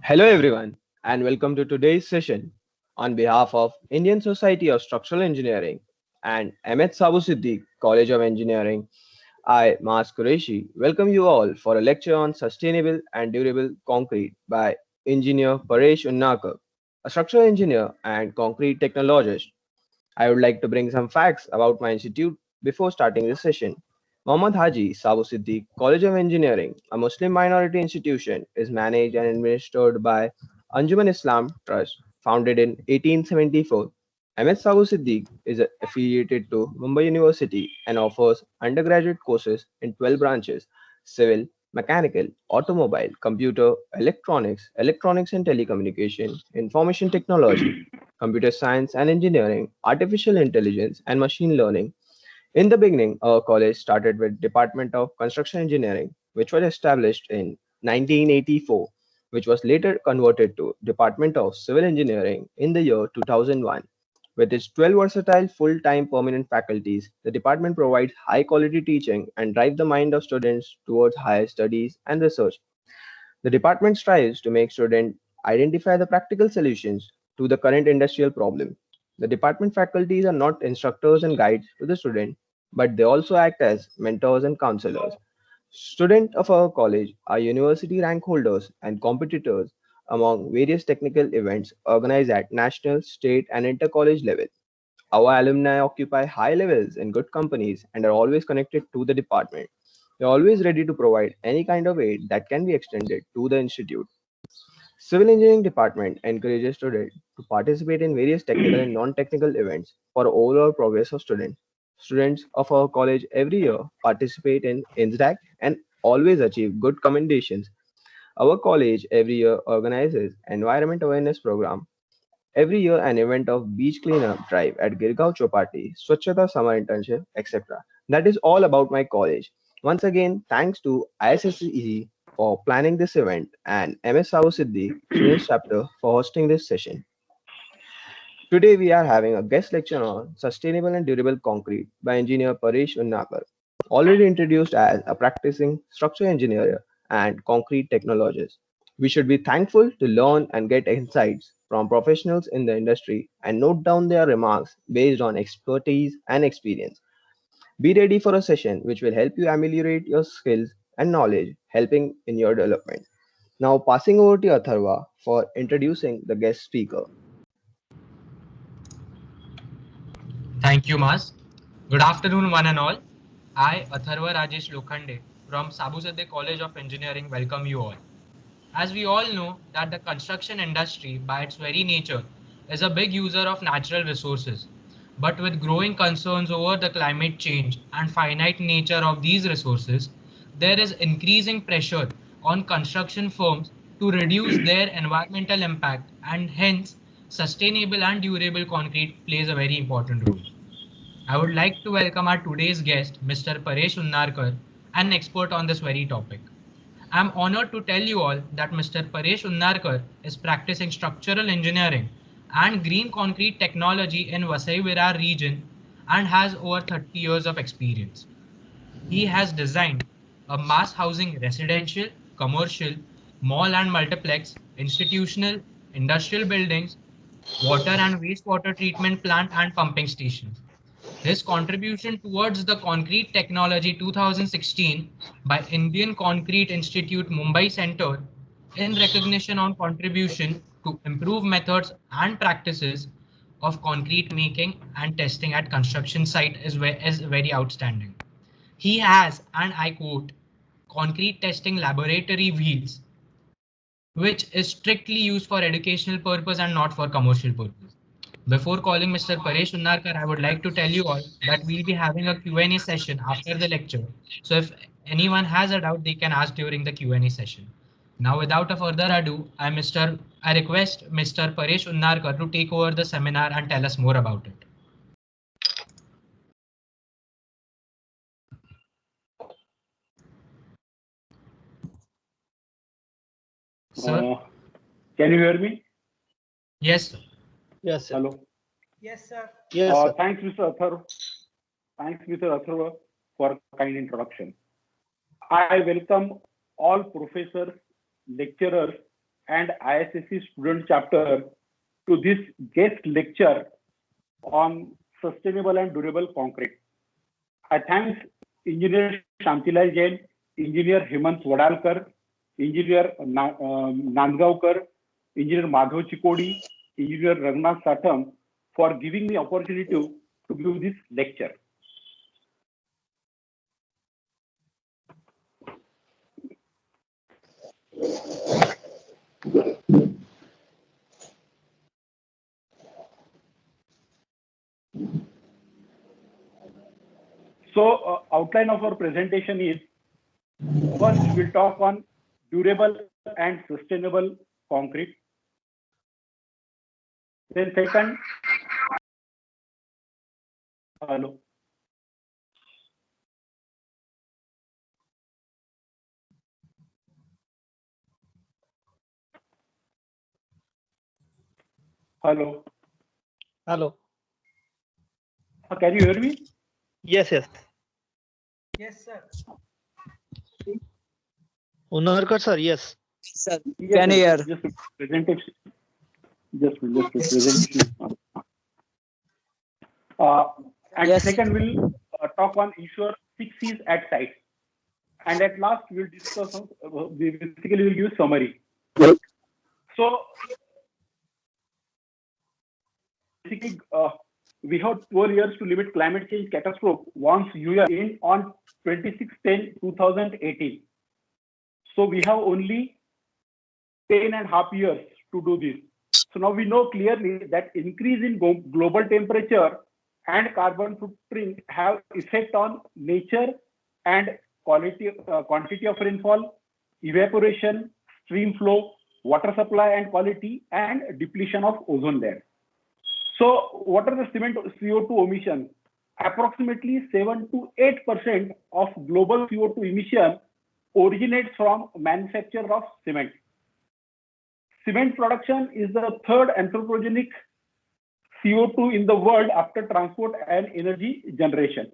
Hello, everyone, and welcome to today's session. On behalf of Indian Society of Structural Engineering and Ahmed Sabu Siddiq College of Engineering, I, Mas Qureshi, welcome you all for a lecture on sustainable and durable concrete by Engineer Paresh Unnakar, a structural engineer and concrete technologist. I would like to bring some facts about my institute before starting this session. Muhammad Haji Sabu Siddiq College of Engineering, a Muslim minority institution, is managed and administered by Anjuman Islam Trust, founded in 1874. MS Sabu Siddiq is affiliated to Mumbai University and offers undergraduate courses in 12 branches: civil, mechanical, automobile, computer, electronics and telecommunication, information technology, computer science and engineering, artificial intelligence, and machine learning. In the beginning, our college started with Department of Construction Engineering, which was established in 1984, which was later converted to Department of Civil Engineering in the year 2001. With its 12 versatile full-time permanent faculties, the department provides high-quality teaching and drives the mind of students towards higher studies and research. The department strives to make students identify the practical solutions to the current industrial problem. The department faculties are not instructors and guides to the student, but they also act as mentors and counselors. Students of our college are university rank holders and competitors among various technical events organized at national, state, and inter-college level. Our alumni occupy high levels in good companies and are always connected to the department. They are always ready to provide any kind of aid that can be extended to the institute. Civil engineering department encourages students to participate in various technical and non-technical events for overall progress of students. Students of our college every year participate in INSDAC and always achieve good commendations. Our college every year organizes environment awareness program. Every year an event of beach cleanup drive at Girgaon Chopati, Swachhata summer internship, etc. That is all about my college. Once again, thanks to ISSCE for planning this event and MS Sahu Siddiq, Students Chapter, for hosting this session. Today we are having a guest lecture on sustainable and durable concrete by engineer Paresh Unnakar, already introduced as a practicing structural engineer and concrete technologist. We should be thankful to learn and get insights from professionals in the industry and note down their remarks based on expertise and experience. Be ready for a session which will help you ameliorate your skills and knowledge, helping in your development. Now, passing over to Atharva for introducing the guest speaker. Thank you, Mas. Good afternoon, one and all. I, Atharva Rajesh Lokhande from Sabusade College of Engineering, welcome you all. As we all know that the construction industry, by its very nature, is a big user of natural resources. But with growing concerns over the climate change and finite nature of these resources, there is increasing pressure on construction firms to reduce their environmental impact, and hence sustainable and durable concrete plays a very important role. I would like to welcome our today's guest, Mr. Paresh Unnarkar, an expert on this very topic. I am honored to tell you all that Mr. Paresh Unnarkar is practicing structural engineering and green concrete technology in Vasai Virar region and has over 30 years of experience. He has designed a mass housing residential, commercial, mall and multiplex, institutional, industrial buildings, water and wastewater treatment plant and pumping stations. His contribution towards the concrete technology 2016 by Indian Concrete Institute Mumbai Center in recognition on contribution to improve methods and practices of concrete making and testing at construction site is very outstanding. He has, and I quote, concrete testing laboratory wheels, which is strictly used for educational purpose and not for commercial purpose. Before calling Mr. Paresh Unnarkar, I would like to tell you all that we'll be having a Q&A session after the lecture. So if anyone has a doubt, they can ask during the Q&A session. Now, without a further ado, I request Mr. Paresh Unnarkar to take over the seminar and tell us more about it. Sir? Uh, can you hear me? Yes, sir. Yes, sir. Hello. Yes, sir. Yes, sir. Thanks, Mr. Athar. Thanks, Mr. Atharva, for kind introduction. I welcome all professors, lecturers, and ISSC student chapter to this guest lecture on sustainable and durable concrete. I thank Engineer Shantilal Jain, Engineer Hemant Wadalkar, Engineer Nandgaonkar, Engineer Madhav Chikodi, Engineer Raghunath Satham for giving me opportunity to give this lecture. So, outline of our presentation is, first we'll talk on durable and sustainable concrete. Then second, hello. Hello. Hello. Can you hear me? Yes, yes. Yes, sir. Unarkar sir, yes. Sir, Yes, can you hear? Just presentation. Just presentation. And Yes. second, we'll talk on ensure 6Cs at site. And at last, we'll discuss on, basically we'll give summary. So basically, we have 12 years to limit climate change catastrophe once you are in on 26/10/2018. So we have only 10.5 years to do this. So now we know clearly that increase in global temperature and carbon footprint have effect on nature and quantity of rainfall, evaporation, stream flow, water supply and quality, and depletion of ozone layer. So what are the cement CO2 emissions? Approximately 7 to 8% of global CO2 emission originates from manufacture of cement. Cement production is the third anthropogenic CO2 in the world after transport and energy generation.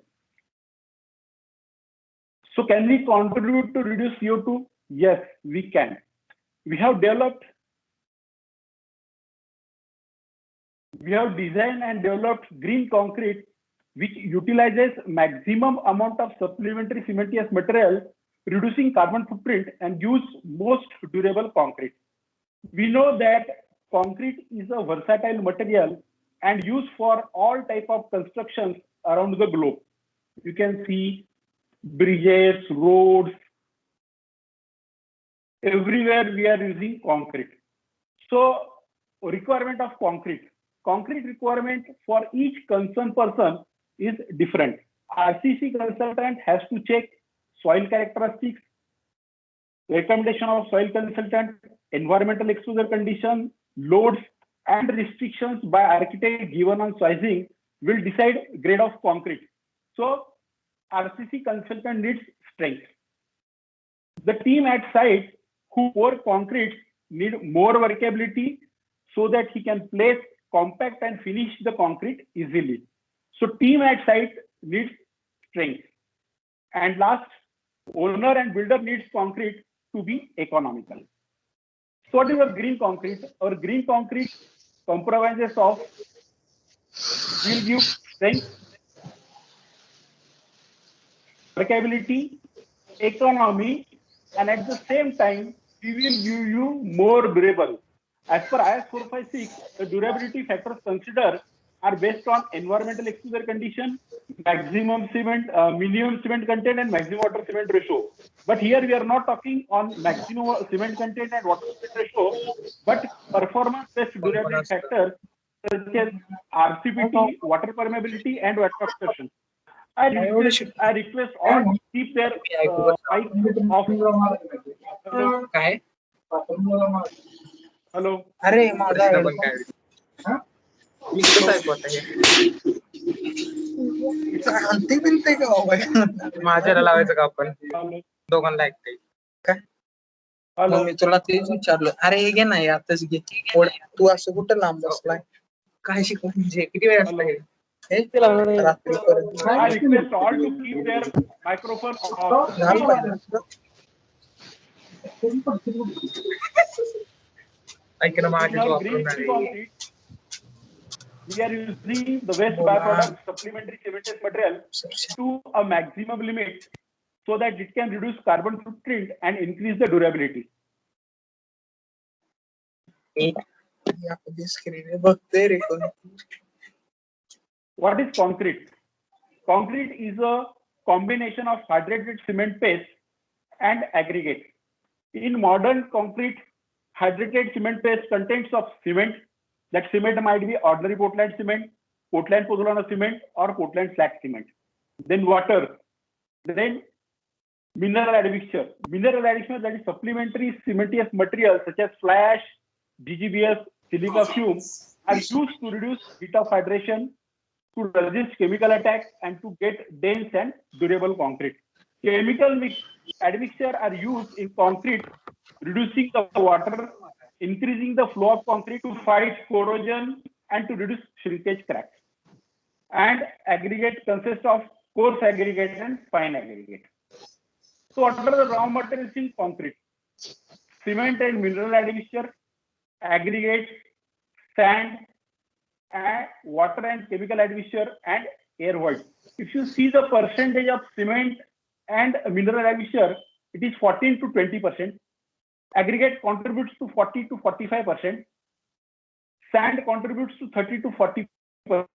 So can we contribute to reduce CO2? Yes, we can. We have designed and developed green concrete, which utilizes maximum amount of supplementary cementitious material, reducing carbon footprint and gives most durable concrete. We know that concrete is a versatile material and used for all type of constructions around the globe. You can see bridges, roads, everywhere we are using concrete. So requirement of concrete. Concrete requirement for each concerned person is different. RCC consultant has to check soil characteristics, recommendation of soil consultant, environmental exposure condition, loads, and restrictions by architect given on sizing will decide grade of concrete. So RCC consultant needs strength. The team at site who pour concrete need more workability so that he can place, compact, and finish the concrete easily. So team at site needs strength. And last, owner and builder needs concrete to be economical. So what is a green concrete? Our green concrete compromises of, will give strength, workability, economy, and at the same time, we will give you more durable. As per IS 456, the durability factors considered are based on environmental exposure condition, maximum cement, minimum cement content, and maximum water cement ratio. But here we are not talking on maximum cement content and water cement ratio, but performance-based durability factors such as RCPT, water permeability, and water absorption. I request all to keep their mic off. काय Hello. अरे माझा मी कसं ऐकवत आहे शांती बिनते का माझ्याला लावायचं का आपण Hello. दोघांना ऐकते काय Hello. मग मी तुला तेच विचारलं अरे हे घे ना आताच घे तू असं कुठं लांब बसलाय काय शिकव म्हणजे किती वेळ असतं हे रात्रीपर्यंत I request all to keep their microphone off. झालं पाहिजे ऐक ना In माझ्याच our वापरणार green आहे. concrete, we are using the waste बोला. byproduct supplementary cementous material to a maximum limit so that it can reduce carbon footprint and increase the durability. आपली screen बघते रे कोण. What is concrete? Concrete is a combination of hydrated cement paste and aggregate. In modern concrete, hydrated cement paste contains of cement. That cement might be ordinary Portland cement, Portland pozzolana cement, or Portland slag cement. Then water. Then mineral admixture. Mineral admixture, that is supplementary cementous materials such as fly ash, GGBS, silica fume are used to reduce heat of hydration, to resist chemical attack, and to get dense and durable concrete. Chemical admixture are used in concrete, reducing the water, increasing the flow of concrete to fight corrosion and to reduce shrinkage cracks. And aggregate consists of coarse aggregate and fine aggregate. So what are the raw materials in concrete? Cement and mineral admixture, aggregates, sand, and water and chemical admixture, and air void. If you see the percentage of cement and mineral admixture, it is 14 to 20%. Aggregate contributes to 40 to 45%. Sand contributes to 30 to 40%.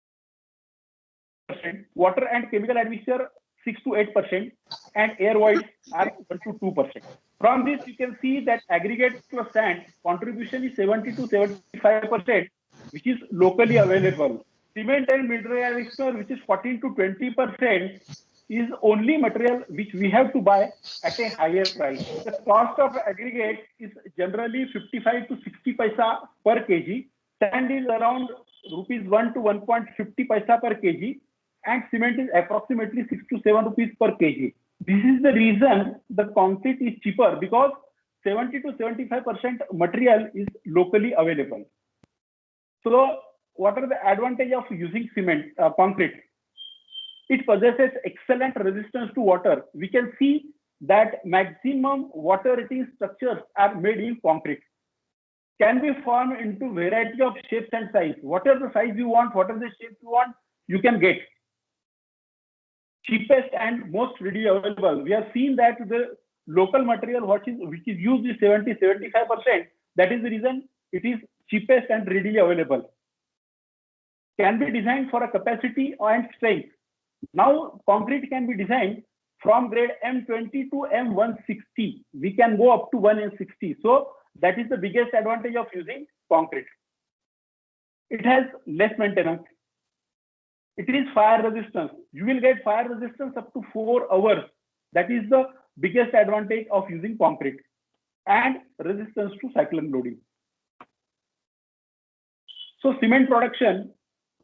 Water and chemical admixture 6 to 8%, and air voids are 1 to 2%. From this, you can see that aggregate plus sand contribution is 70 to 75%, which is locally available. Cement and mineral admixture, which is 14 to 20%, is only material which we have to buy at a higher price. The cost of aggregate is generally 55 to 60 paisa per kg. Sand is around rupees 1 to 1.50 paisa per kg, and cement is approximately 6 to 7 rupees per kg. This is the reason the concrete is cheaper, because 70 to 75% material is locally available. So what are the advantages of using concrete? It possesses excellent resistance to water. We can see that maximum water-retaining structures are made in concrete. Can be formed into variety of shapes and size. Whatever the size you want, whatever the shape you want, you can get. Cheapest and most readily available. We have seen that the local material which is used is 70-75%. That is the reason it is cheapest and readily available. Can be designed for a capacity and strength. Now concrete can be designed from grade M20 to M160. We can go up to 1M60. So that is the biggest advantage of using concrete. It has less maintenance. It is fire resistance. You will get fire resistance up to 4 hours. That is the biggest advantage of using concrete. And resistance to cyclone loading. So cement production,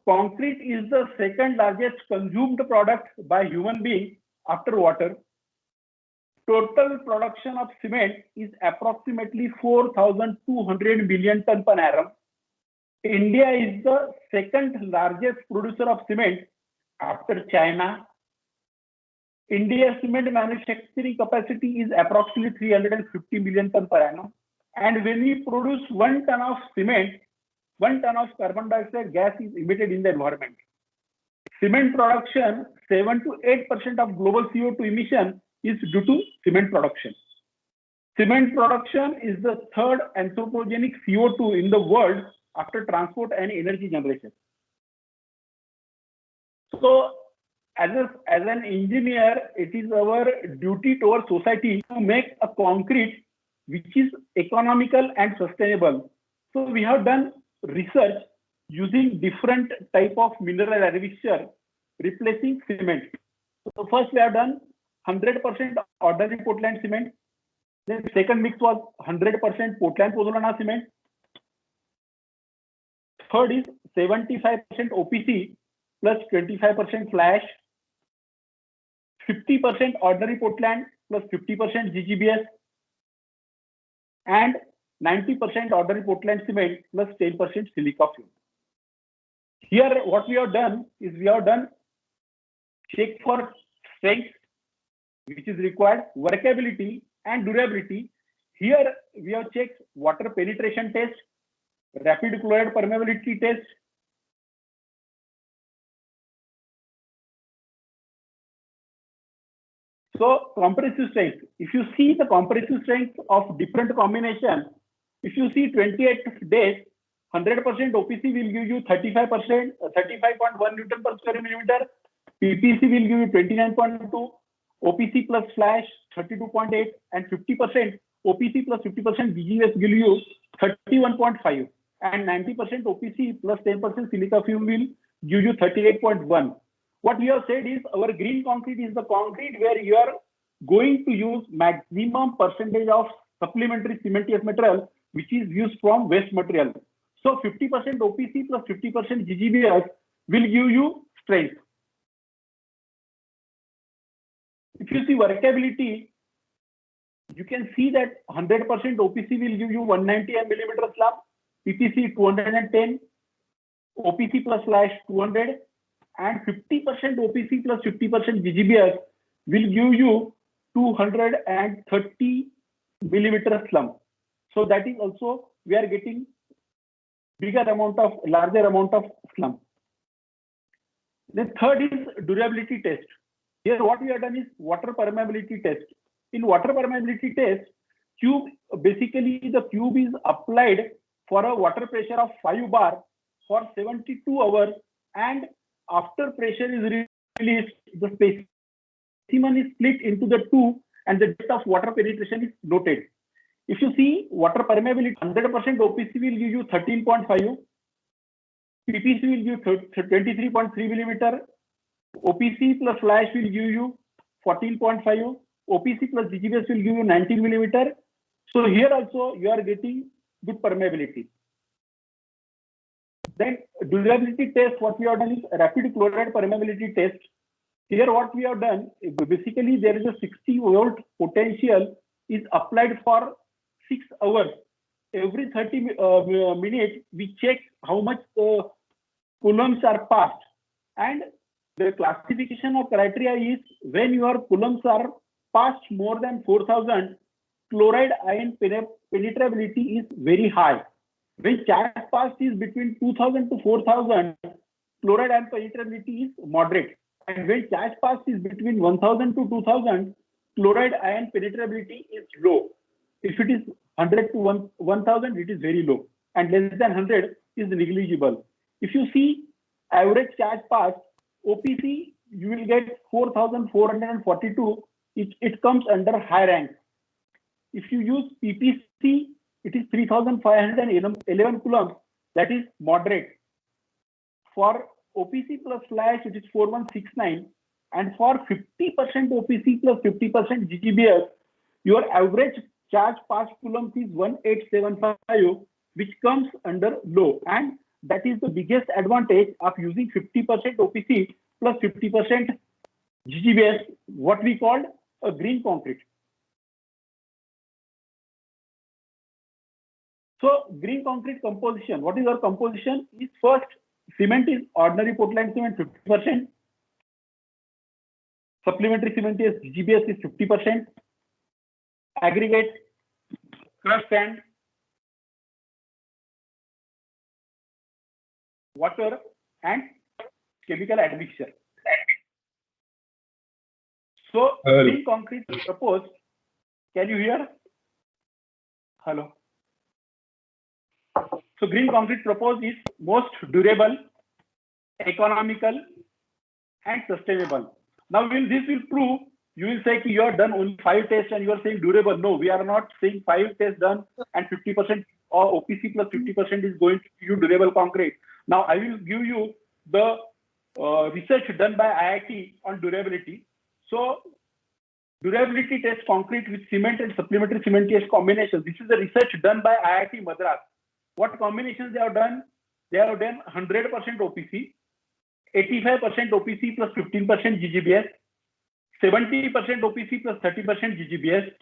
concrete is the second largest consumed product by human being after water. Total production of cement is approximately 4,200 million ton per annum. India is the second largest producer of cement after China. India's cement manufacturing capacity is approximately 350 million ton per annum. And when we produce 1 ton of cement, 1 ton of carbon dioxide gas is emitted in the environment. Cement production, 7 to 8% of global CO2 emission is due to cement production. Cement production is the third anthropogenic CO2 in the world after transport and energy generation. So as an engineer, it is our duty towards society to make a concrete which is economical and sustainable. So we have done research using different type of mineral admixture replacing cement. So first we have done 100% ordinary Portland cement. Then second mix was 100% Portland pozzolana cement. Third is 75% OPC plus 25% fly ash, 50% ordinary Portland plus 50% GGBS, and 90% ordinary Portland cement plus 10% silica fume. Here, what we have done is we have done check for strength, which is required, workability, and durability. Here, we have checked water penetration test, rapid chloride permeability test. So compressive strength, if you see the compressive strength of different combination, if you see 28 days, 100% OPC will give you 35%, 35.1 Newton per square millimeter. PPC will give you 29.2, OPC plus flash 32.8, and 50% OPC plus 50% BGS will give you 31.5, and 90% OPC plus 10% silica fume will give you 38.1. What we have said is our green concrete is the concrete where you are going to use maximum percentage of supplementary cementitious material which is used from waste material. So 50% OPC plus 50% GGBS will give you strength. If you see workability, you can see that 100% OPC will give you 190 millimeter slab, PPC 210, OPC plus flash 200, and 50% OPC plus 50% GGBS will give you 230 millimeter slump. So that is also we are getting larger amount of slump. The third is durability test. Here what we have done is water permeability test. In water permeability test, basically the tube is applied for a water pressure of 5 bar for 72 hours, and after pressure is released, the specimen is split into the two and the depth of water penetration is noted. If you see water permeability, 100% OPC will give you 13.5, PPC will give 23.3 millimeter, OPC plus flash will give you 14.5, OPC plus GGBS will give you 19 millimeter. So here also you are getting good permeability. Then durability test, what we have done is rapid chloride permeability test. Here what we have done, basically there is a 60 volt potential is applied for 6 hours. Every 30 minutes we check how much coulombs are passed, and the classification of criteria is when your coulombs are passed more than 4000, chloride ion penetrability is very high. When charge passed is between 2000 to 4000, chloride ion penetrability is moderate. And when charge passed is between 1000 to 2000, chloride ion penetrability is low. If it is 100 to 1000, it is very low. And less than 100 is negligible. If you see average charge passed, OPC, you will get 4442. It comes under high rank. If you use PPC, it is 3511 coulombs, that is moderate. For OPC plus flash, it is 4169, and for 50% OPC plus 50% GGBS, your average charge pass coulombs is 1875, which comes under low, and that is the biggest advantage of using 50% OPC plus 50% GGBS, what we called a green concrete. So green concrete composition, what is our composition? Is first, cement is ordinary Portland cement 50%, supplementary cement is GGBS is 50%, aggregate, crushed sand, water, and chemical admixture. So green concrete proposed, can you hear? Hello. So green concrete proposed is most durable, economical, and sustainable. Now this will prove, you will say you have done only 5 tests and you are saying durable. No, we are not saying 5 tests done and 50% or OPC plus 50% is going to give you durable concrete. Now I will give you the research done by IIT on durability. So durability test concrete with cement and supplementary cementitious combinations. This is the research done by IIT Madras. What combinations they have done? They have done 100% OPC, 85% OPC plus 15% GGBS, 70% OPC plus 30% GGBS,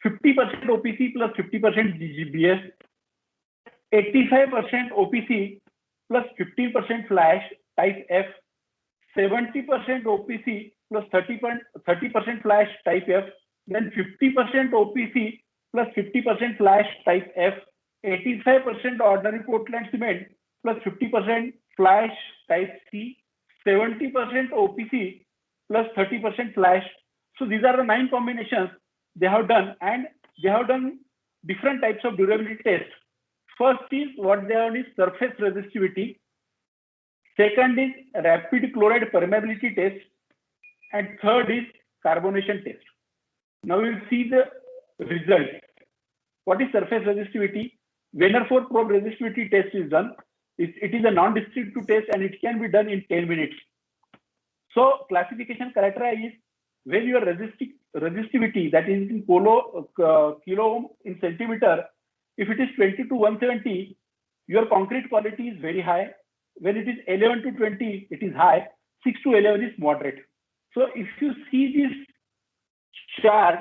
50% OPC plus 50% GGBS, 85% OPC plus 15% flash type F, 70% OPC plus 30% flash type F, then 50% OPC plus 50% flash type F, 85% ordinary Portland cement plus 50% flash type C, 70% OPC plus 30% flash. So these are the 9 combinations they have done, and they have done different types of durability tests. First is what they have is surface resistivity. Second is rapid chloride permeability test, and third is carbonation test. Now we'll see the result. What is surface resistivity? Weatherford probe resistivity test is done. It is a non-destructive test and it can be done in 10 minutes. So classification criteria is when your resistivity, that is in kilo ohm in centimeter, if it is 20 to 170, your concrete quality is very high. When it is 11 to 20, it is high. 6 to 11 is moderate. So if you see this chart,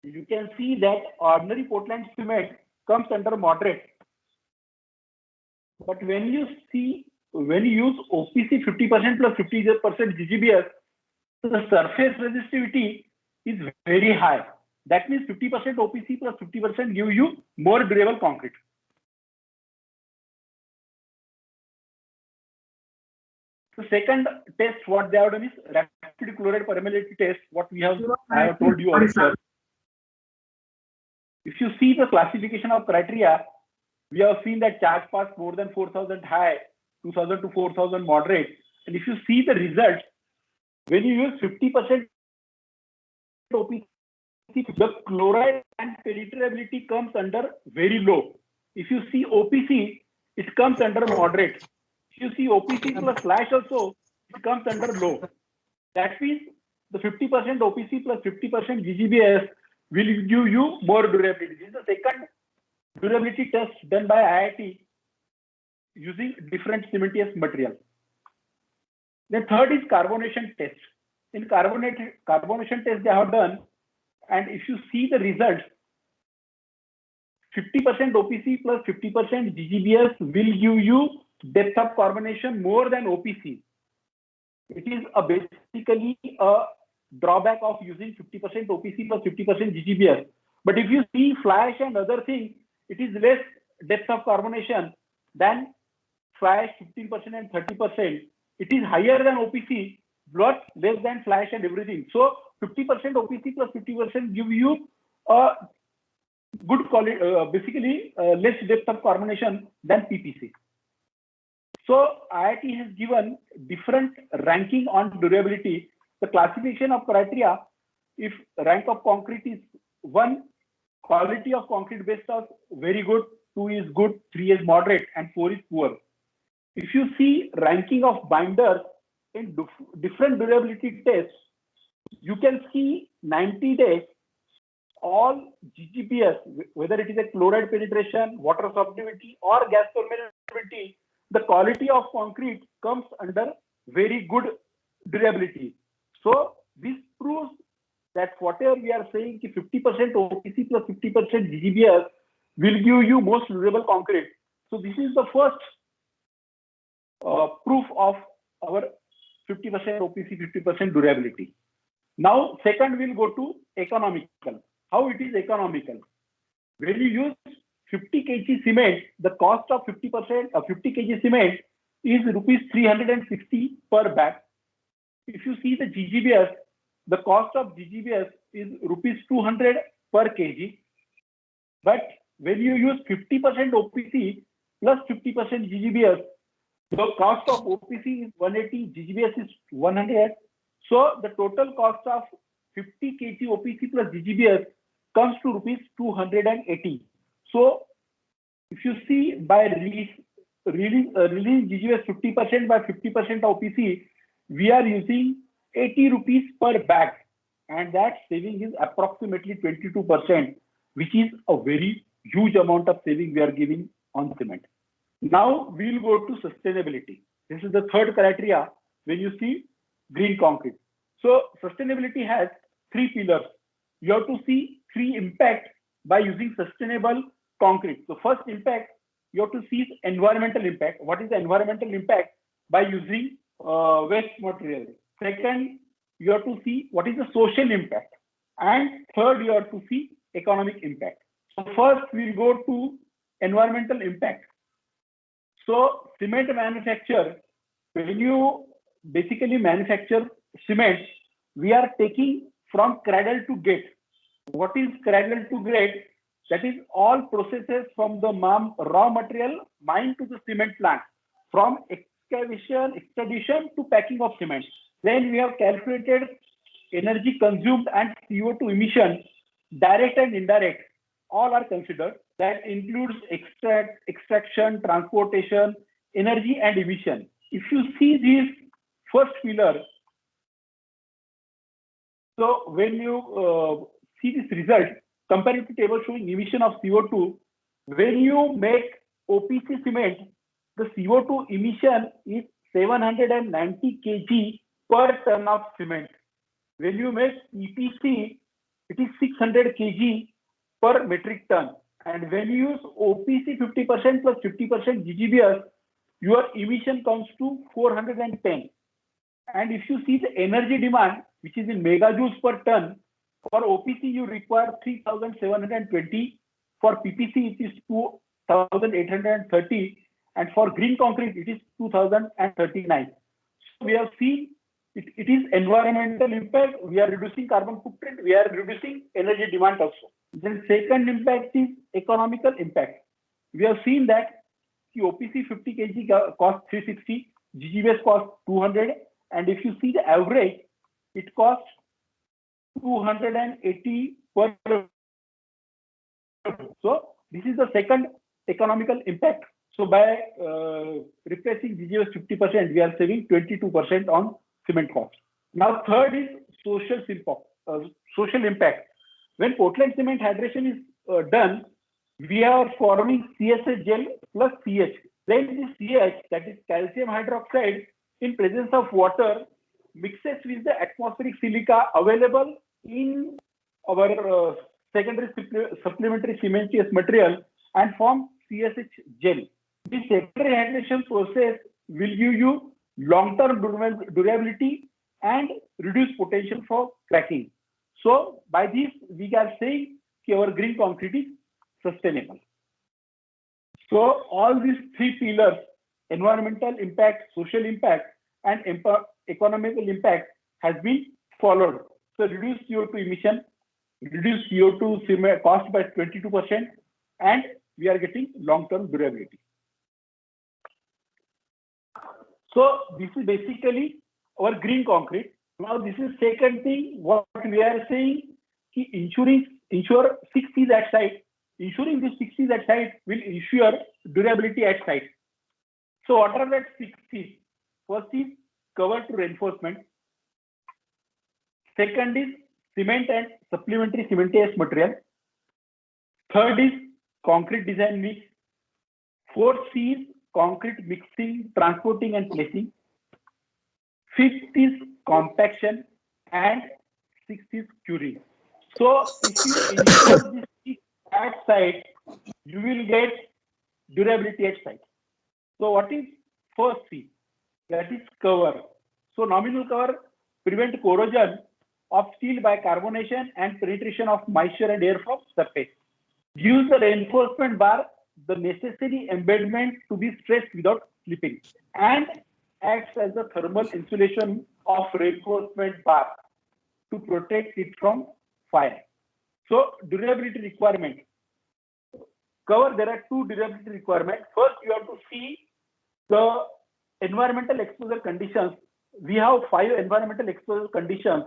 you can see that ordinary Portland cement comes under moderate. But when you use OPC 50% plus 50% GGBS, the surface resistivity is very high. That means 50% OPC plus 50% give you more durable concrete. The second test, what they have done is rapid chloride permeability test. What I have told you earlier. If you see the classification of criteria, we have seen that charge pass more than 4,000 high, 2,000 to 4,000 moderate. And if you see the results, when you use 50% OPC, the chloride and penetrability comes under very low. If you see OPC, it comes under moderate. If you see OPC plus flash also, it comes under low. That means the 50% OPC plus 50% GGBS will give you more durability. This is the second durability test done by IIT using different cementitious material. The third is carbonation test. In carbonation test they have done, and if you see the results, 50% OPC plus 50% GGBS will give you depth of carbonation more than OPC. It is basically a drawback of using 50% OPC plus 50% GGBS. But if you see flash and other things, it is less depth of carbonation than flash 15% and 30%. It is higher than OPC, but less than flash and everything. So 50% OPC plus 50% give you a good quality, basically less depth of carbonation than PPC. So IIT has given different ranking on durability. The classification of criteria, if rank of concrete is 1, quality of concrete based on very good, 2 is good, 3 is moderate, and 4 is poor. If you see ranking of binders in different durability tests, you can see 90 days, all GGBS, whether it is a chloride penetration, water solubility, or gas permeability, the quality of concrete comes under very good durability. So this proves that whatever we are saying, 50% OPC plus 50% GGBS will give you most durable concrete. So this is the first proof of our 50% OPC, 50% durability. Now, second, we'll go to economical. How it is economical? When you use 50 kg cement, the cost of 50 kg cement is rupees 360 per bag. If you see the GGBS, the cost of GGBS is rupees 200 per kg. But when you use 50% OPC plus 50% GGBS, the cost of OPC is 180, GGBS is 100. So the total cost of 50 kg OPC plus GGBS comes to rupees 280. So if you see by release GGBS 50% by 50% OPC, we are using 80 rupees per bag, and that saving is approximately 22%, which is a very huge amount of saving we are giving on cement. Now we'll go to sustainability. This is the third criteria when you see green concrete. So sustainability has 3 pillars. You have to see 3 impacts by using sustainable concrete. So first impact, you have to see is environmental impact. What is the environmental impact? By using waste material. Second, you have to see what is the social impact. And third, you have to see economic impact. So first we'll go to environmental impact. So cement manufacture, when you basically manufacture cement, we are taking from cradle to gate. What is cradle to gate? That is all processes from the raw material mined to the cement plant, from excavation, extradition to packing of cement. Then we have calculated energy consumed and CO2 emission, direct and indirect, all are considered. That includes extraction, transportation, energy and emission. If you see this first pillar, so when you see this result, compared to table showing emission of CO2, when you make OPC cement, the CO2 emission is 790 kg per ton of cement. When you make EPC, it is 600 kg per metric ton. And when you use OPC 50% plus 50% GGBS, your emission comes to 410. And if you see the energy demand, which is in megajoules per ton, for OPC you require 3,720. For PPC it is 2,830, and for green concrete it is 2,039. So we have seen it is environmental impact. We are reducing carbon footprint. We are reducing energy demand also. Then second impact is economical impact. We have seen that the OPC 50 kg cost 360, GGBS cost 200, and if you see the average, it costs 280 per. So this is the second economical impact. So by replacing GGBS 50%, we are saving 22% on cement cost. Now third is social impact. When Portland cement hydration is done, we are forming CSH gel plus CH. Then this CH, that is calcium hydroxide, in presence of water, mixes with the atmospheric silica available in our secondary supplementary cementitious material and form CSH gel. This secondary hydration process will give you long-term durability and reduce potential for cracking. So by this, we are saying that our green concrete is sustainable. So all these three pillars, environmental impact, social impact, and economical impact, has been followed. So reduce CO2 emission, reduce CO2 cost by 22%, and we are getting long-term durability. So this is basically our green concrete. Now this is second thing, what we are saying, ensure 6 C's at site. Ensuring these 6 C's at site will ensure durability at site. So what are that 6 C's? First is cover to reinforcement. Second is cement and supplementary cementitious material. Third is concrete design mix. Fourth C is concrete mixing, transporting and placing. Fifth is compaction, and sixth is curing. So if you ensure this at site, you will get durability at site. So what is first C? That is cover. So nominal cover prevent corrosion of steel by carbonation and penetration of moisture and air from surface. Gives the reinforcement bar the necessary embedment to be stressed without slipping, and acts as a thermal insulation of reinforcement bar to protect it from fire. So durability requirement. Cover, there are two durability requirements. First, you have to see the environmental exposure conditions. We have 5 environmental exposure conditions: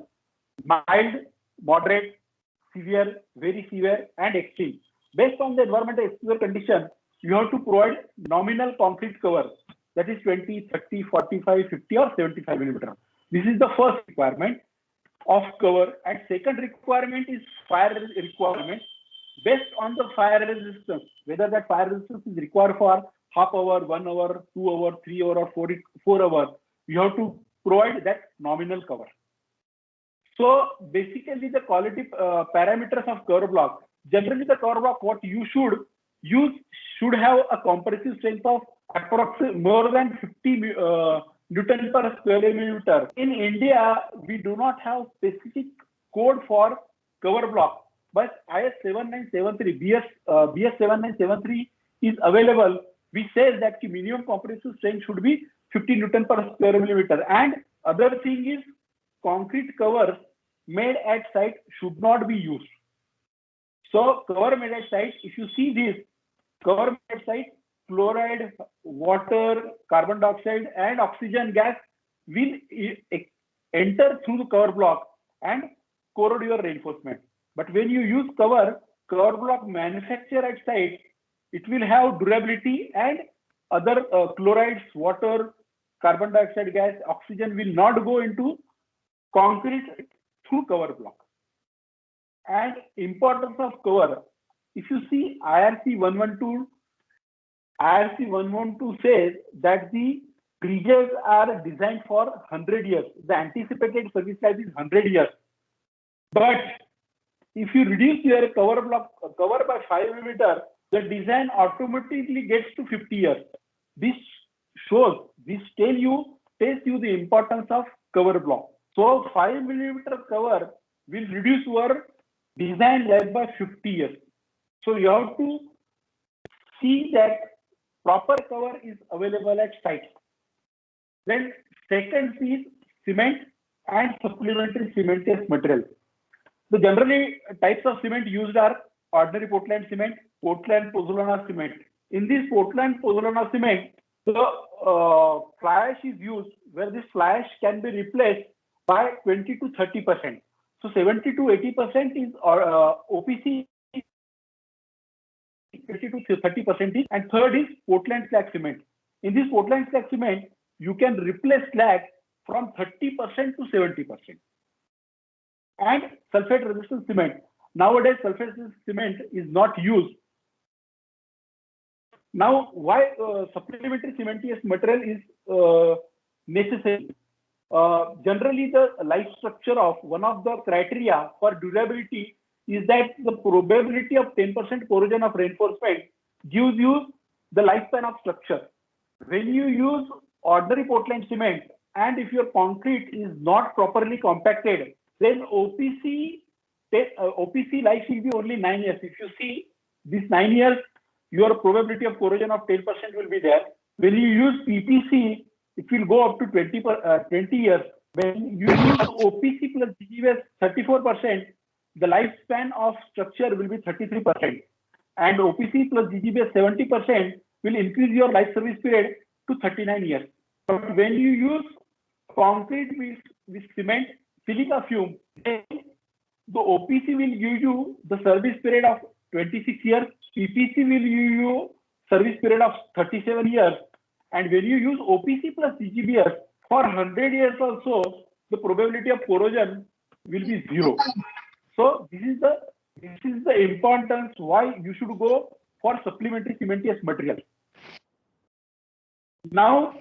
mild, moderate, severe, very severe, and extreme. Based on the environmental exposure condition, you have to provide nominal concrete cover, that is 20, 30, 45, 50, or 75 millimeter. This is the first requirement of cover. And second requirement is fire requirement. Based on the fire resistance, whether that fire resistance is required for half hour, 1 hour, 2 hour, 3 hour, or 4 hours, you have to provide that nominal cover. So basically the quality parameters of cover block. Generally the cover block, what you should use, should have a compressive strength of approximately more than 50 Newton per square millimeter. In India, we do not have specific code for cover block, but IS 7973, BS 7973 is available, which says that the minimum compressive strength should be 50 Newton per square millimeter. And other thing is concrete covers made at site should not be used. So cover made at site, if you see this cover made at site, chloride, water, carbon dioxide and oxygen gas will enter through the cover block and corrode your reinforcement. But when you use cover block manufactured at site, it will have durability and other chlorides, water, carbon dioxide gas, oxygen will not go into concrete through cover block. And importance of cover, if you see IRC 112 says that the bridges are designed for 100 years. The anticipated service life is 100 years. But if you reduce your cover by 5 mm, the design automatically gets to 50 years. This tells you the importance of cover block. So 5 mm cover will reduce your design life by 50 years. So you have to see that proper cover is available at site. Then second is cement and supplementary cementitious material. So generally types of cement used are ordinary Portland cement, Portland pozzolana cement. In this Portland pozzolana cement, the fly ash is used where this fly ash can be replaced by 20 to 30%. So 70 to 80% is OPC, 20 to 30% is, and third is Portland slag cement. In this Portland slag cement, you can replace slag from 30% to 70%. And sulfate resistant cement. Nowadays, sulfate resistant cement is not used. Now, why supplementary cementitious material is necessary? Generally, the life structure of one of the criteria for durability is that the probability of 10% corrosion of reinforcement gives you the lifespan of structure. When you use ordinary Portland cement and if your concrete is not properly compacted, then OPC life will be only 9 years. If you see this 9 years, your probability of corrosion of 10% will be there. When you use PPC, it will go up to 20 years. When you use OPC plus GGBS 34%, the lifespan of structure will be 33%. And OPC plus GGBS 70% will increase your life service period to 39 years. But when you use concrete with cement, silica fume, then the OPC will give you the service period of 26 years, PPC will give you service period of 37 years, and when you use OPC plus GGBS for 100 years also, the probability of corrosion will be 0. So this is the importance why you should go for supplementary cementitious material. Now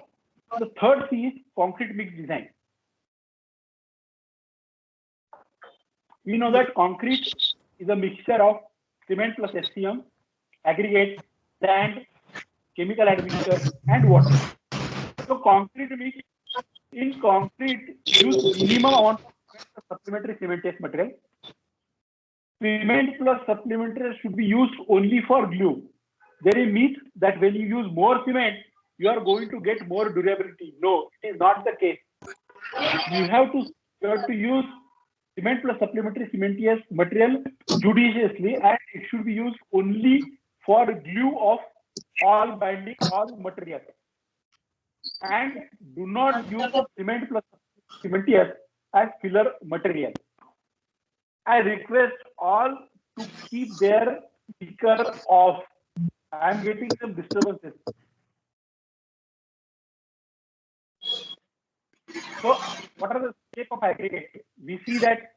the third C is concrete mix design. We know that concrete is a mixture of cement plus SCM, aggregate, sand, chemical admixture, and water. So concrete mix, in concrete use minimum amount of supplementary cementitious material. Cement plus supplementary should be used only for glue. There is myth that when you use more cement, you are going to get more durability. No, it is not the case. You have to use cement plus supplementary cementitious material judiciously, and it should be used only for glue of all binding all material. And do not use cement plus cementitious as filler material. I request all to keep their speaker off. I am getting some disturbances. So, what are the shape of aggregate? We see that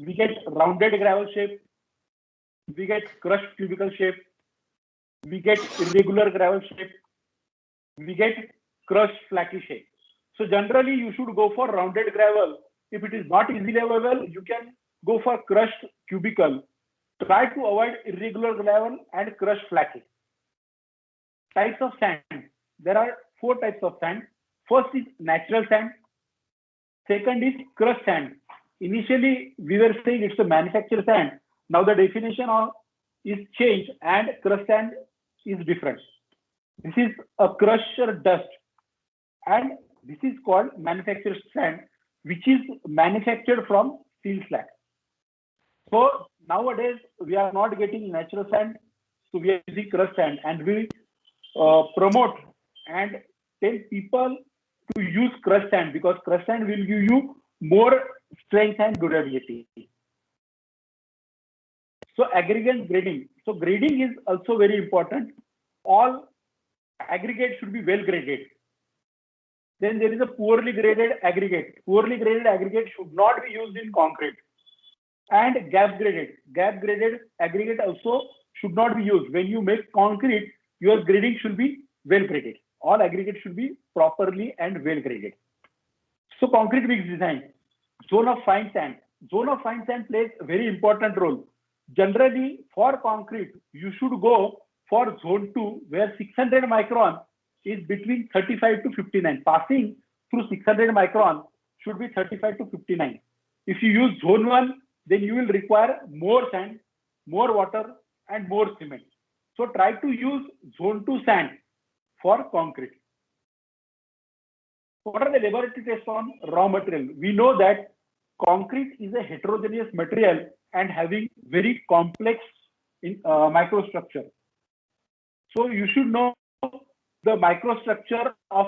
we get rounded gravel shape, we get crushed cubical shape, we get irregular gravel shape, we get crushed flaky shape. So generally, you should go for rounded gravel. If it is not easily available, you can go for crushed cubical. Try to avoid irregular gravel and crushed flaky. Types of sand. There are 4 types of sand. First is natural sand. Second is crushed sand. Initially, we were saying it's a manufactured sand. Now the definition is changed and crushed sand is different. This is a crusher dust, and this is called manufactured sand, which is manufactured from steel slag. So nowadays we are not getting natural sand, so we are using crushed sand, and we promote and tell people to use crushed sand because crushed sand will give you more strength and durability. So aggregate grading. So grading is also very important. All aggregate should be well graded. Then there is a poorly graded aggregate. Poorly graded aggregate should not be used in concrete. And gap graded. Gap graded aggregate also should not be used. When you make concrete, your grading should be well graded. All aggregate should be properly and well graded. So concrete mix design. Zone of fine sand. Zone of fine sand plays a very important role. Generally, for concrete, you should go for zone 2, where 600 micron is between 35 to 59. Passing through 600 micron should be 35 to 59. If you use zone 1, then you will require more sand, more water, and more cement. So try to use zone 2 sand for concrete. What are the laboratory tests on raw material? We know that concrete is a heterogeneous material and having very complex microstructure. So you should know the microstructure of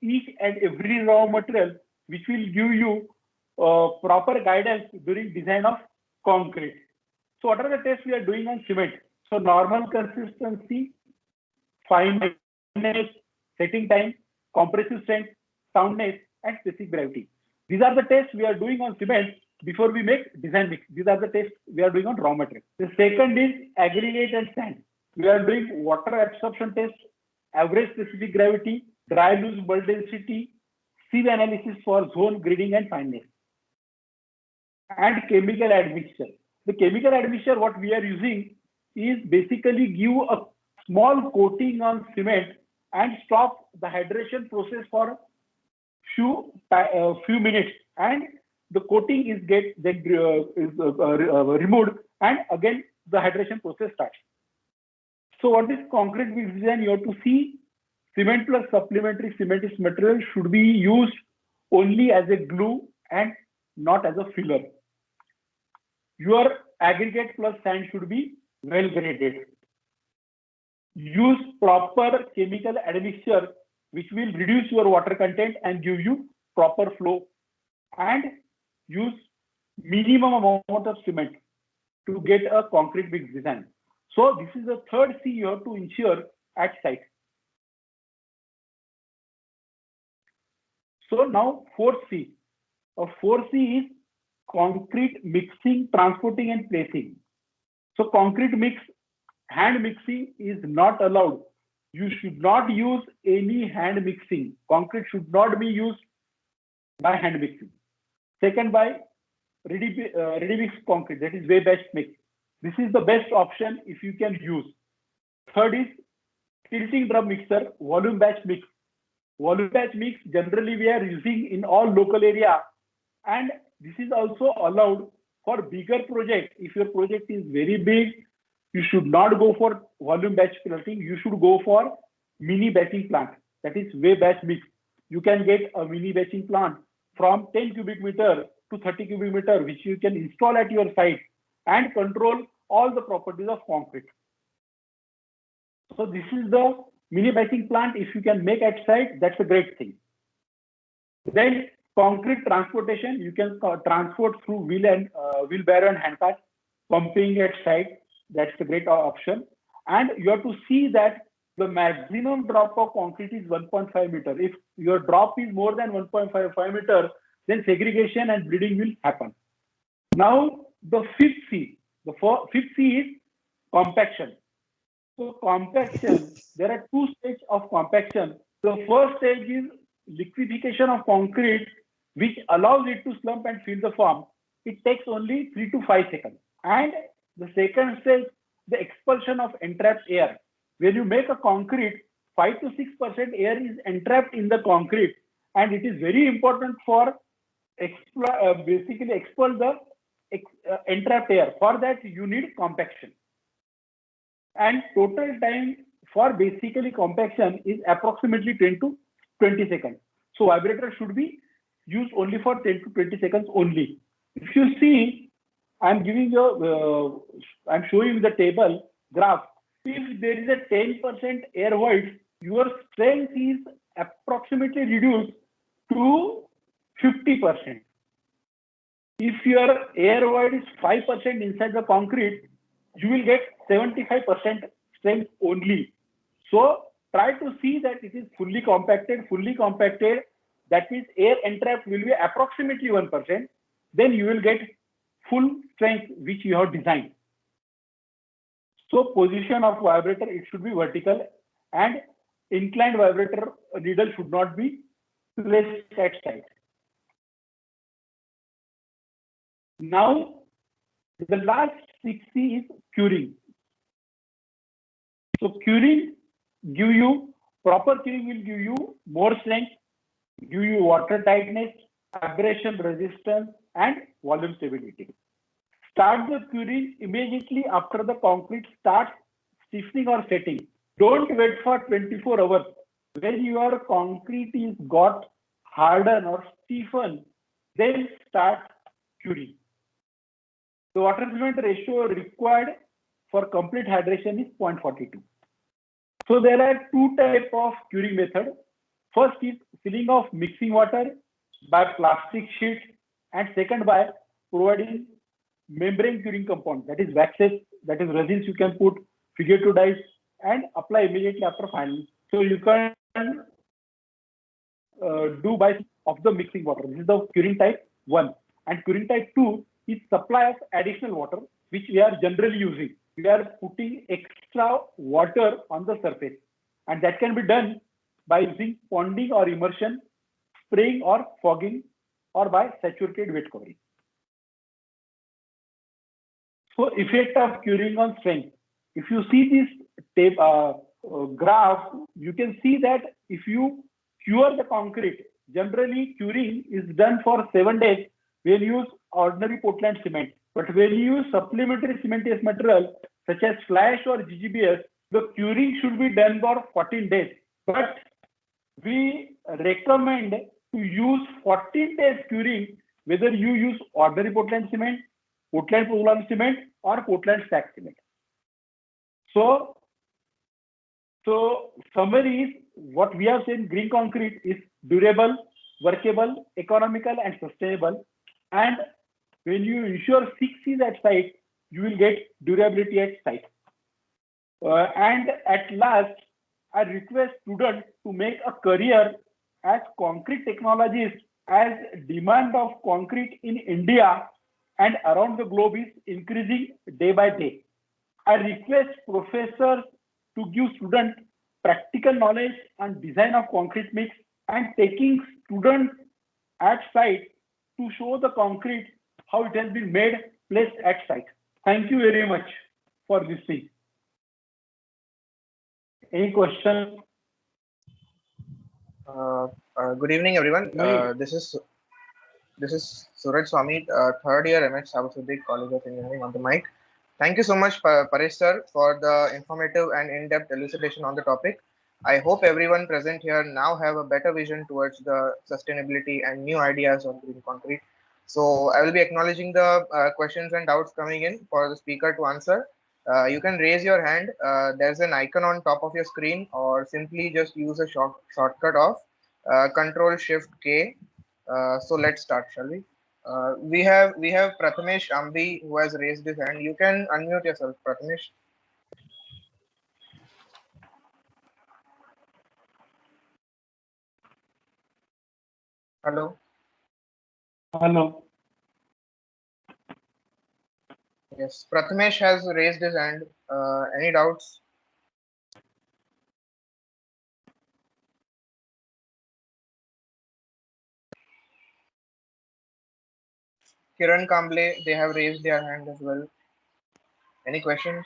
each and every raw material, which will give you proper guidance during design of concrete. So what are the tests we are doing on cement? So normal consistency, fineness, setting time, compressive strength, soundness, and specific gravity. These are the tests we are doing on cement before we make design mix. These are the tests we are doing on raw material. The second is aggregate and sand. We are doing water absorption test, average specific gravity, dry loose bulk density, sieve analysis for zone grading and fineness, and chemical admixture. The chemical admixture, what we are using is basically give a small coating on cement and stop the hydration process for few minutes, and the coating is removed, and again the hydration process starts. So what is concrete mix design? You have to see cement plus supplementary cementitious material should be used only as a glue and not as a filler. Your aggregate plus sand should be well graded. Use proper chemical admixture which will reduce your water content and give you proper flow, and use minimum amount of cement to get a concrete mix design. So this is the third C you have to ensure at site. So now fourth C. Fourth C is concrete mixing, transporting, and placing. So concrete mix, hand mixing is not allowed. You should not use any hand mixing. Concrete should not be used by hand mixing. Second, by ready mix concrete, that is weigh-batch mix. This is the best option if you can use. Third is tilting drum mixer, volume batch mix. Volume batch mix generally we are using in all local area, and this is also allowed for bigger project. If your project is very big, you should not go for volume batch tilting. You should go for mini batching plant, that is weigh batch mix. You can get a mini batching plant from 10 cubic meter to 30 cubic meter, which you can install at your site and control all the properties of concrete. So this is the mini batching plant. If you can make at site, that's a great thing. Then concrete transportation, you can transport through wheelbarrow and handcart. Pumping at site, that's a great option. And you have to see that the maximum drop of concrete is 1.5 meter. If your drop is more than 1.5 meter, then segregation and bleeding will happen. Now the fifth C. The fifth C is compaction. So compaction, there are two stages of compaction. The first stage is liquefaction of concrete, which allows it to slump and fill the form. It takes only 3 to 5 seconds. And the second stage, the expulsion of entrapped air. When you make a concrete, 5 to 6% air is entrapped in the concrete, and it is very important for basically expel the entrapped air. For that, you need compaction. And total time for basically compaction is approximately 10 to 20 seconds. So vibrator should be used only for 10 to 20 seconds only. If you see, I'm giving you, I'm showing you the table graph. If there is a 10% air void, your strength is approximately reduced to 50%. If your air void is 5% inside the concrete, you will get 75% strength only. So try to see that it is fully compacted. Fully compacted, that means air entrapped will be approximately 1%. Then you will get full strength which you have designed. So position of vibrator, it should be vertical, and inclined vibrator needle should not be placed at side. Now, the last 6C is curing. So curing give you, proper curing will give you more strength, give you water tightness, abrasion resistance, and volume stability. Start the curing immediately after the concrete starts stiffening or setting. Don't wait for 24 hours. When your concrete is got hardened or stiffened, then start curing. The water cement ratio required for complete hydration is 0.42. So there are two types of curing method. First is filling of mixing water by plastic sheets, and second by providing membrane curing compound, that is waxes, that is resins you can put, figure to dyes, and apply immediately after filing. So you can do by of the mixing water. This is the curing type 1. And curing type 2 is supply of additional water, which we are generally using. We are putting extra water on the surface, and that can be done by using ponding or immersion, spraying or fogging, or by saturated wet covering. So effect of curing on strength. If you see this graph, you can see that if you cure the concrete, generally curing is done for 7 days when you use ordinary Portland cement. But when you use supplementary cementitious material such as flash or GGBS, the curing should be done for 14 days. But we recommend to use 14 days curing, whether you use ordinary Portland cement, Portland pozzolana cement, or Portland slag cement. So summary is, what we have said, green concrete is durable, workable, economical, and sustainable. And when you ensure 6 C's at site, you will get durability at site. And at last, I request students to make a career as concrete technologists, as demand of concrete in India and around the globe is increasing day by day. I request professors to give students practical knowledge on design of concrete mix and taking students at site to show the concrete how it has been made, placed at site. Thank you very much for this thing. Any question? Good evening, everyone. This is Suraj Swami, third year MH Sabasuddi College of Engineering on the mic. Thank you so much, Paresh sir, for the informative and in-depth elucidation on the topic. I hope everyone present here now have a better vision towards the sustainability and new ideas on green concrete. So I will be acknowledging the questions and doubts coming in for the speaker to answer. You can raise your hand. There's an icon on top of your screen, or simply just use a shortcut of Control Shift K. So let's start, shall we? We have Prathamesh Ambi who has raised his hand. You can unmute yourself, Prathamesh. Hello. Hello. Yes, Prathamesh has raised his hand. Any doubts? Kiran Kamble, they have raised their hand as well. Any questions?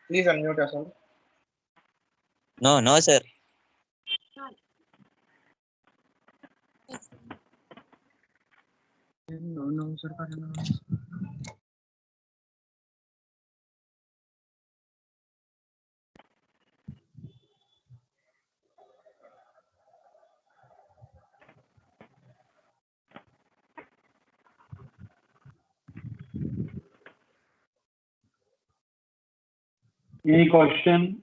Please unmute yourself. No, sir. No, sir. Any question?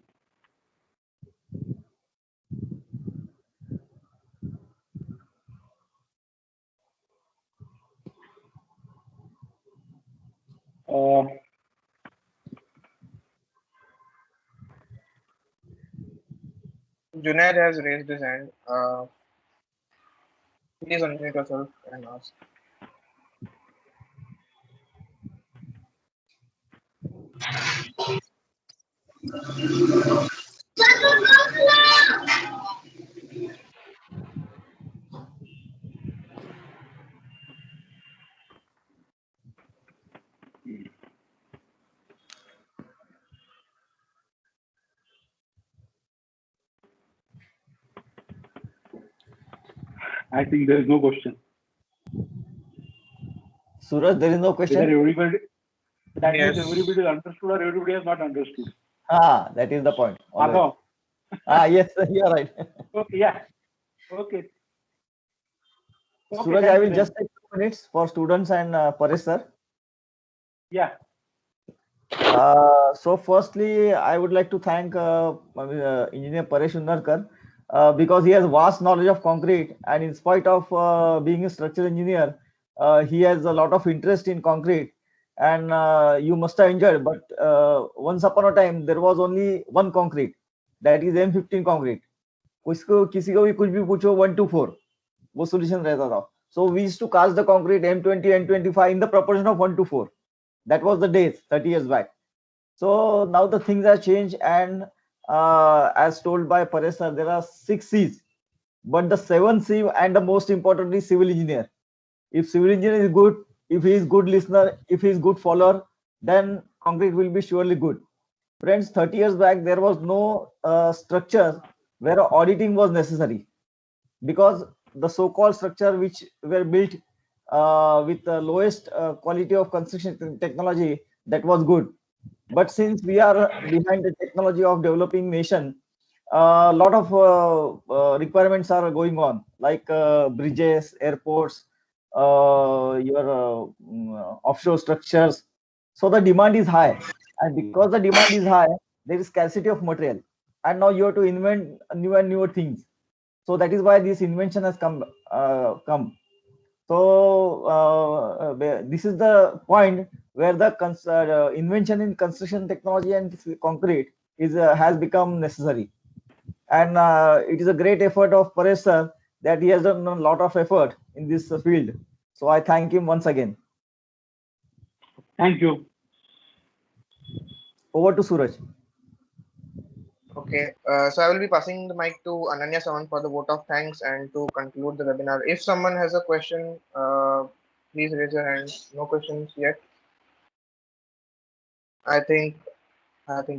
Junaid has raised his hand. Please unmute yourself and ask. I think there is no question. Suraj, there is no Whether question. everybody, that Yes. means everybody understood or everybody has not understood. That is the point. Always. Madhav. Yes, you are right. Okay, yeah. Okay. Suraj, I thank you will then. just take 2 minutes for students and Paresh sir. Yeah. So firstly, I would like to thank Engineer Paresh Unarkar because he has vast knowledge of concrete, and in spite of being a structural engineer, he has a lot of interest in concrete, and you must have enjoyed. But once upon a time, there was only one concrete, that is M15 concrete. किसको किसी को भी कुछ भी पूछो 1 to 4 वो solution रहता था. So we used to cast the concrete M20 and M25 in the proportion of 1 to 4. That was the days 30 years back. So now the things have changed, and as told by Paresh sir, there are 6 C's, but the 7th C and the most importantly civil engineer. If civil engineer is good, if he is good listener, if he is good follower, then concrete will be surely good. Friends, 30 years back there was no structure where auditing was necessary, because the so-called structure which were built with the lowest quality of construction technology, that was good. But since we are behind the technology of developing nation, a lot of requirements are going on, like bridges, airports, your offshore structures. So the demand is high, and because the demand is high, there is scarcity of material, and now you have to invent new and newer things. So that is why this invention has come. So this is the point where the invention in construction technology and concrete is has become necessary, and it is a great effort of Paresh sir that he has done a lot of effort in this field. So I thank him once again. Thank you. Over to Suraj. Okay, so I will be passing the mic to Ananya Sawan for the vote of thanks and to conclude the webinar. If someone has a question, please raise your hand. No questions yet. I think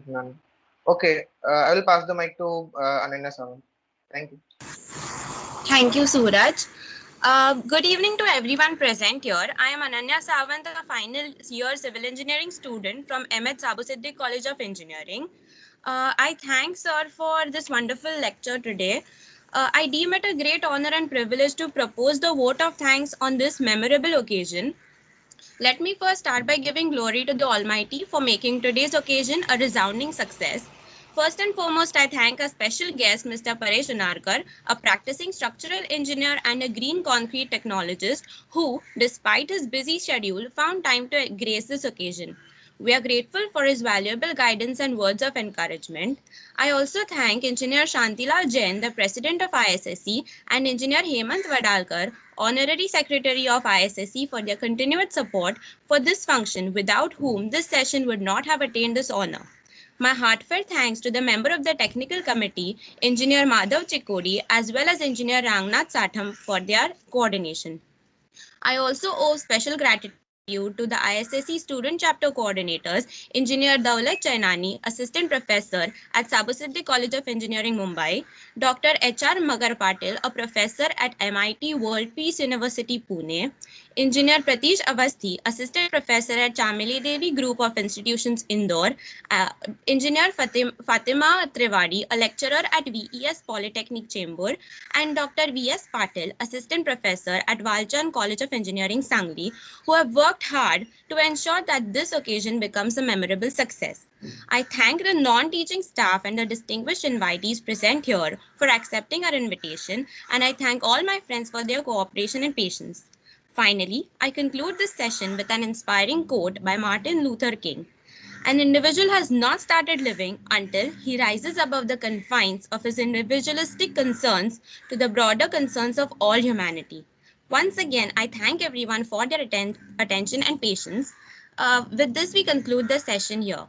none. Okay, I will pass the mic to Ananya Sawan. Thank you. Thank you, Suraj. Good evening to everyone present here. I am Ananya Sawant, a final year civil engineering student from M.H. Sabusiddiq College of Engineering. I thank sir for this wonderful lecture today. I deem it a great honor and privilege to propose the vote of thanks on this memorable occasion. Let me first start by giving glory to the Almighty for making today's occasion a resounding success. First and foremost, I thank a special guest, Mr. Paresh Unarkar, a practicing structural engineer and a green concrete technologist who, despite his busy schedule, found time to grace this occasion. We are grateful for his valuable guidance and words of encouragement. I also thank Engineer Shantilal Jain, the President of ISSC, and Engineer Hemant Vadalkar, Honorary Secretary of ISSC, for their continued support for this function, without whom this session would not have attained this honor. My heartfelt thanks to the member of the technical committee, Engineer Madhav Chikodi, as well as Engineer Rangnath Satham for their coordination. I also owe special gratitude to the ISSC student chapter coordinators, Engineer Daulat Chainani, Assistant Professor at Sabusiddiq College of Engineering, Mumbai, Dr. H.R. Magar Patil, a Professor at MIT World Peace University, Pune, Engineer Pratish Avasthi, Assistant Professor at Chameli Devi Group of Institutions, Indore, Engineer Fatima Trivedi, a Lecturer at VES Polytechnic Chembur, and Dr. V.S. Patil, Assistant Professor at Walchand College of Engineering, Sangli, who have worked hard to ensure that this occasion becomes a memorable success. I thank the non-teaching staff and the distinguished invitees present here for accepting our invitation, and I thank all my friends for their cooperation and patience. Finally, I conclude this session with an inspiring quote by Martin Luther King. An individual has not started living until he rises above the confines of his individualistic concerns to the broader concerns of all humanity. Once again, I thank everyone for their attention and patience. With this, we conclude the session here.